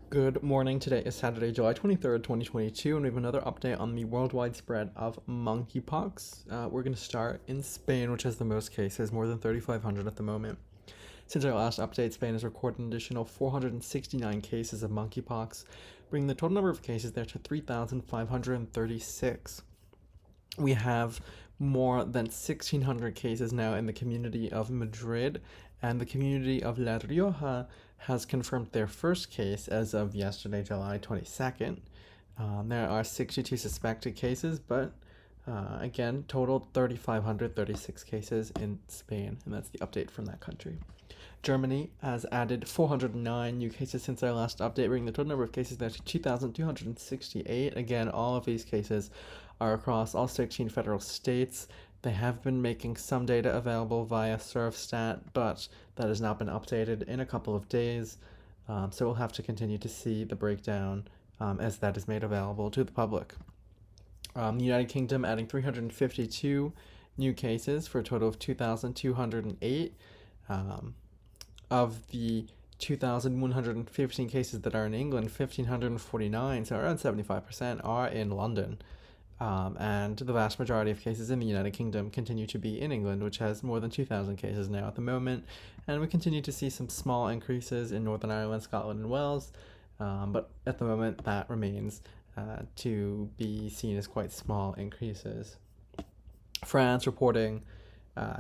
Good morning. Today is Saturday, July 23rd, 2022, and we have another update on the worldwide spread of monkeypox. We're going to start in Spain, which has the most cases, more than 3,500 at the moment. Since our last update, Spain has recorded an additional 469 cases of monkeypox, bringing the total number of cases there to 3,536. We have more than 1,600 cases now in the community of Madrid, and the community of La Rioja has confirmed their first case as of yesterday, July 22nd. There are 62 suspected cases, but again, total 3,536 cases in Spain, and that's the update from that country. Germany has added 409 new cases since our last update, bringing the total number of cases there to 2,268. Again, all of these cases are across all 16 federal states. They have been making some data available via Surfstat, but that has not been updated in a couple of days. So we'll have to continue to see the breakdown as that is made available to the public. The United Kingdom adding 352 new cases for a total of 2,208. Of the 2,115 cases that are in England, 1,549, so around 75%, are in London. And the vast majority of cases in the United Kingdom continue to be in England, which has more than 2,000 cases now at the moment. And we continue to see some small increases in Northern Ireland, Scotland, and Wales. But at the moment, that remains to be seen as quite small increases. France reporting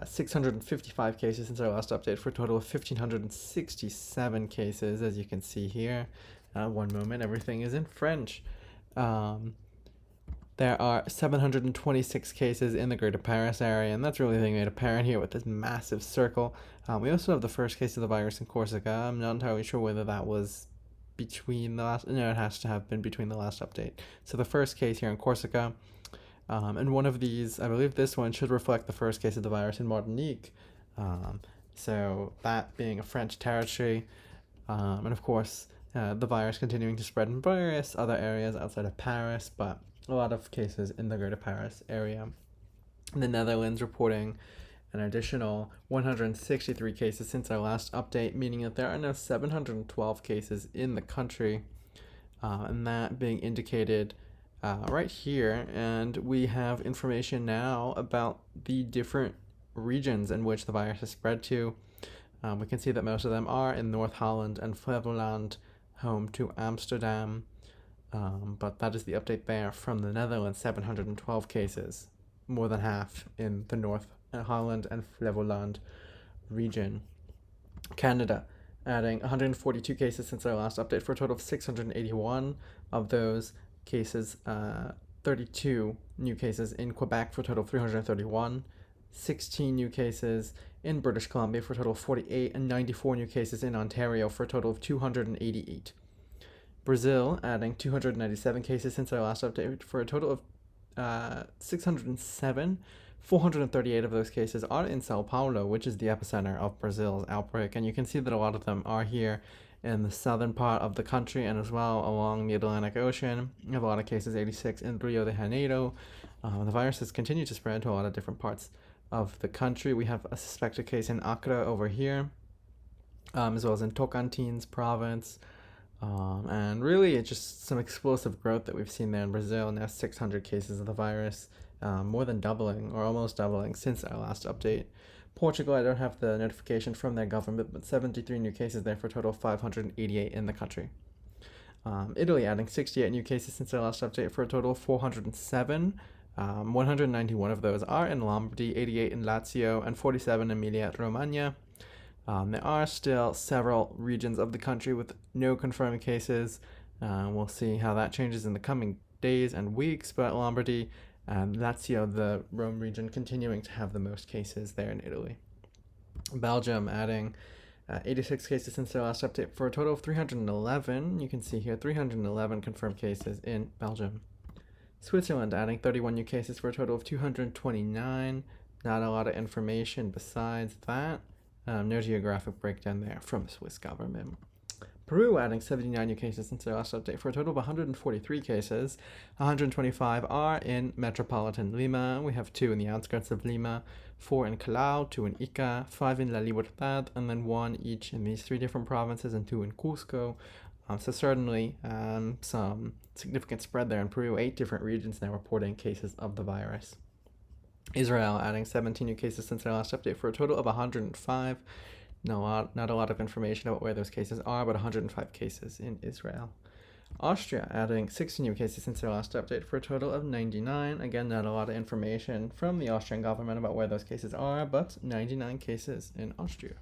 655 cases since our last update for a total of 1,567 cases, as you can see here. One moment, everything is in French. There are 726 cases in the Greater Paris area, and that's really being made apparent here with this massive circle. We also have the first case of the virus in Corsica. I'm not entirely sure whether that was between the last... No, it has to have been between the last update. So the first case here in Corsica, and one of these, I believe this one, should reflect the first case of the virus in Martinique. So that being a French territory, and of course the virus continuing to spread in various other areas outside of Paris, but a lot of cases in the Greater Paris area. The Netherlands reporting an additional 163 cases since our last update, meaning that there are now 712 cases in the country, and that being indicated right here. And we have information now about the different regions in which the virus has spread to. We can see that most of them are in North Holland and Flevoland, home to Amsterdam. But that is the update there from the Netherlands, 712 cases, more than half in the North Holland and Flevoland region. Canada adding 142 cases since our last update for a total of 681. Of those cases, 32 new cases in Quebec for a total of 331, 16 new cases in British Columbia for a total of 48, and 94 new cases in Ontario for a total of 288. Brazil adding 297 cases since our last update for a total of 607. 438 of those cases are in Sao Paulo, which is the epicenter of Brazil's outbreak, and you can see that a lot of them are here in the southern part of the country and as well along the Atlantic Ocean. We have a lot of cases, 86 in Rio de Janeiro. The virus has continued to spread to a lot of different parts of the country. We have a suspected case in Acre over here, as well as in Tocantins province. And really, it's just some explosive growth that we've seen there in Brazil. Now 600 cases of the virus, more than doubling or almost doubling since our last update. Portugal, I don't have the notification from their government, but 73 new cases there for a total of 588 in the country. Italy adding 68 new cases since our last update for a total of 407. 191 of those are in Lombardy, 88 in Lazio, and 47 in Emilia-Romagna. There are still several regions of the country with no confirmed cases. We'll see how that changes in the coming days and weeks, but Lombardy and Lazio, the Rome region, continuing to have the most cases there in Italy. Belgium adding 86 cases since their last update for a total of 311. You can see here 311 confirmed cases in Belgium. Switzerland adding 31 new cases for a total of 229. Not a lot of information besides that. No geographic breakdown there from the Swiss government. Peru adding 79 new cases since their last update for a total of 143 cases. 125 are in metropolitan Lima. We have 2 in the outskirts of Lima, 4 in Callao, 2 in Ica, 5 in La Libertad, and then 1 each in these 3 different provinces and 2 in Cusco. So certainly some significant spread there in Peru. 8 different regions now reporting cases of the virus. Israel adding 17 new cases since their last update for a total of 105. Not a lot of information about where those cases are, but 105 cases in Israel. Austria adding 60 new cases since their last update for a total of 99. Again, not a lot of information from the Austrian government about where those cases are, but 99 cases in Austria.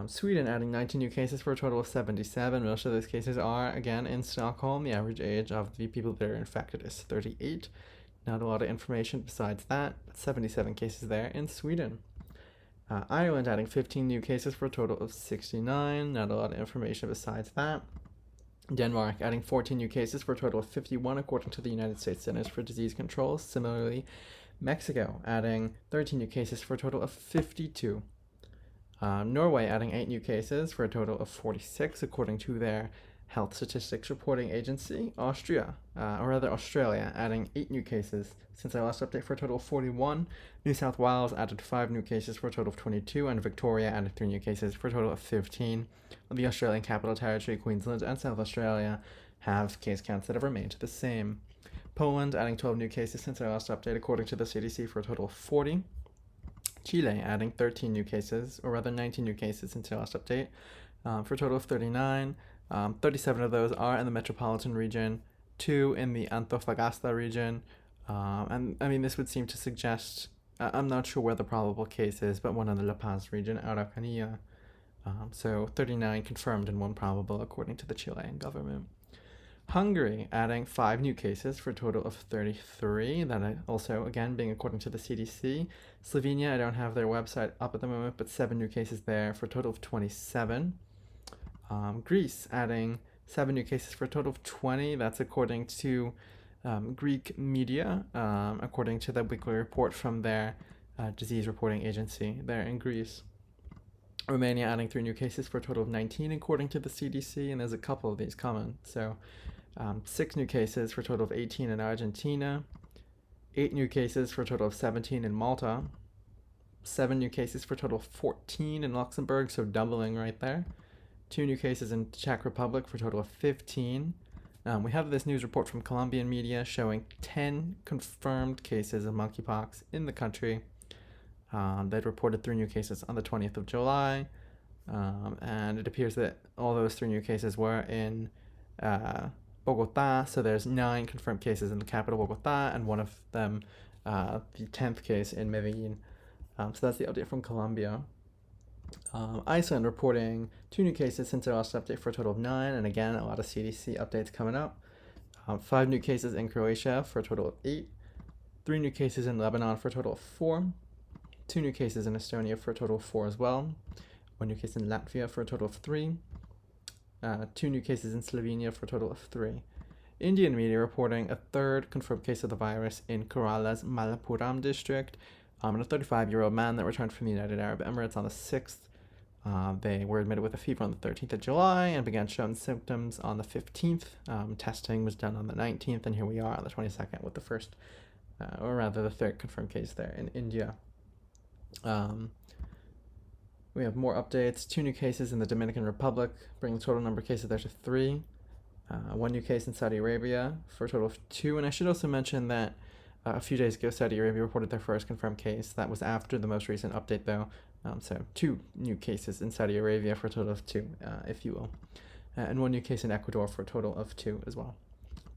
Sweden adding 19 new cases for a total of 77. Most of those cases are, again, in Stockholm. The average age of the people that are infected is 38. Not a lot of information besides that, but 77 cases there in Sweden. Ireland adding 15 new cases for a total of 69. Not a lot of information besides that. Denmark adding 14 new cases for a total of 51, according to the United States Centers for Disease Control. Similarly, Mexico adding 13 new cases for a total of 52. Norway adding 8 new cases for a total of 46, according to their Health Statistics Reporting Agency. Australia adding 8 new cases since their last update for a total of 41. New South Wales added 5 new cases for a total of 22, and Victoria added 3 new cases for a total of 15. The Australian Capital Territory, Queensland, and South Australia have case counts that have remained the same. Poland adding 12 new cases since their last update, according to the CDC, for a total of 40. Chile adding 13 new cases, or rather 19 new cases since their last update, for a total of 39. 37 of those are in the metropolitan region, 2 in the Antofagasta region, and I mean, this would seem to suggest, I'm not sure where the probable case is, but one in the La Paz region, Araucanía. So 39 confirmed and 1 probable, according to the Chilean government. Hungary adding 5 new cases for a total of 33. That also, again, being according to the CDC. Slovenia, I don't have their website up at the moment, but 7 new cases there for a total of 27. Greece adding 7 new cases for a total of 20. That's according to Greek media, according to the weekly report from their disease reporting agency there in Greece. Romania adding 3 new cases for a total of 19, according to the CDC, and there's a couple of these common. So 6 new cases for a total of 18 in Argentina, 8 new cases for a total of 17 in Malta, 7 new cases for a total of 14 in Luxembourg, so doubling right there, 2 new cases in Czech Republic for a total of 15. We have this news report from Colombian media showing 10 confirmed cases of monkeypox in the country. They'd reported 3 new cases on the 20th of July, and it appears that all those 3 new cases were in Bogota, so there's 9 confirmed cases in the capital, Bogota, and one of them, the 10th case in Medellin. So that's the update from Colombia. Iceland reporting 2 new cases since their last update for a total of 9, and again, a lot of CDC updates coming up. 5 new cases in Croatia for a total of 8, 3 new cases in Lebanon for a total of 4, 2 new cases in Estonia for a total of 4 as well, 1 new case in Latvia for a total of 3, 2 new cases in Slovenia for a total of 3. Indian media reporting a 3rd confirmed case of the virus in Kerala's Malappuram district, and a 35-year-old man that returned from the United Arab Emirates on the 6th. They were admitted with a fever on the 13th of July and began showing symptoms on the 15th. Testing was done on the 19th, and here we are on the 22nd with the first, or rather the 3rd confirmed case there in India. We have more updates. 2 new cases in the Dominican Republic, bringing the total number of cases there to 3. 1 new case in Saudi Arabia for a total of 2. And I should also mention that a few days ago, Saudi Arabia reported their first confirmed case. That was after the most recent update, though. So 2 new cases in Saudi Arabia for a total of 2, if you will. And 1 new case in Ecuador for a total of 2 as well.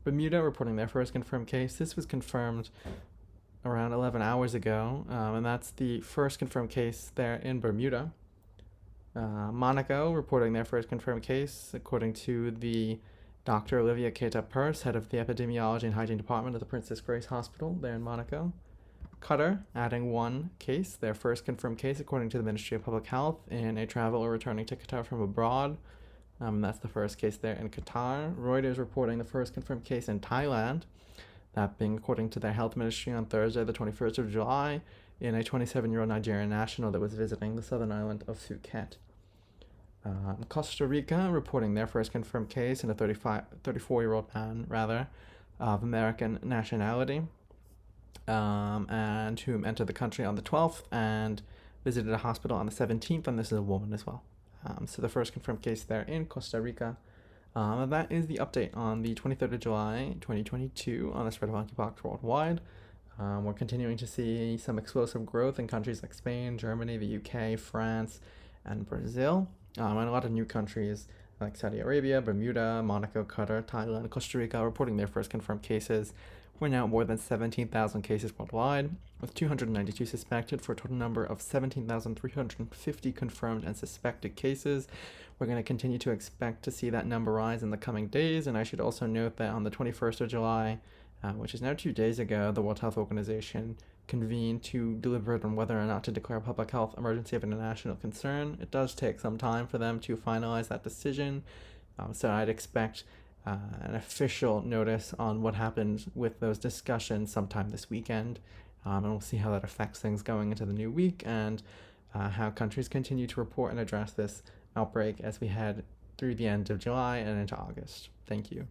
Bermuda reporting their first confirmed case. This was confirmed around 11 hours ago, and that's the first confirmed case there in Bermuda. Monaco reporting their first confirmed case, according to the Dr. Olivia Keita-Peirce, head of the Epidemiology and Hygiene Department of the Princess Grace Hospital there in Monaco. Qatar adding 1 case, their first confirmed case, according to the Ministry of Public Health, in a traveler returning to Qatar from abroad. That's the first case there in Qatar. Reuters reporting the first confirmed case in Thailand, that being according to their health ministry on Thursday, the 21st of July, in a 27-year-old Nigerian national that was visiting the southern island of Phuket. Costa Rica reporting their first confirmed case in a 34-year-old man, of American nationality, and whom entered the country on the 12th and visited a hospital on the 17th, and this is a woman as well. So the first confirmed case there in Costa Rica. And that is the update on the 23rd of July, 2022, on the spread of monkeypox worldwide. We're continuing to see some explosive growth in countries like Spain, Germany, the UK, France, and Brazil, and a lot of new countries like Saudi Arabia, Bermuda, Monaco, Qatar, Thailand, Costa Rica reporting their first confirmed cases. We're now at more than 17,000 cases worldwide, with 292 suspected for a total number of 17,350 confirmed and suspected cases. We're going to continue to expect to see that number rise in the coming days, and I should also note that on the 21st of July, which is now 2 days ago, the World Health Organization convened to deliberate on whether or not to declare a public health emergency of international concern. It does take some time for them to finalize that decision, so I'd expect an official notice on what happened with those discussions sometime this weekend, and we'll see how that affects things going into the new week and how countries continue to report and address this outbreak as we head through the end of July and into August. Thank you.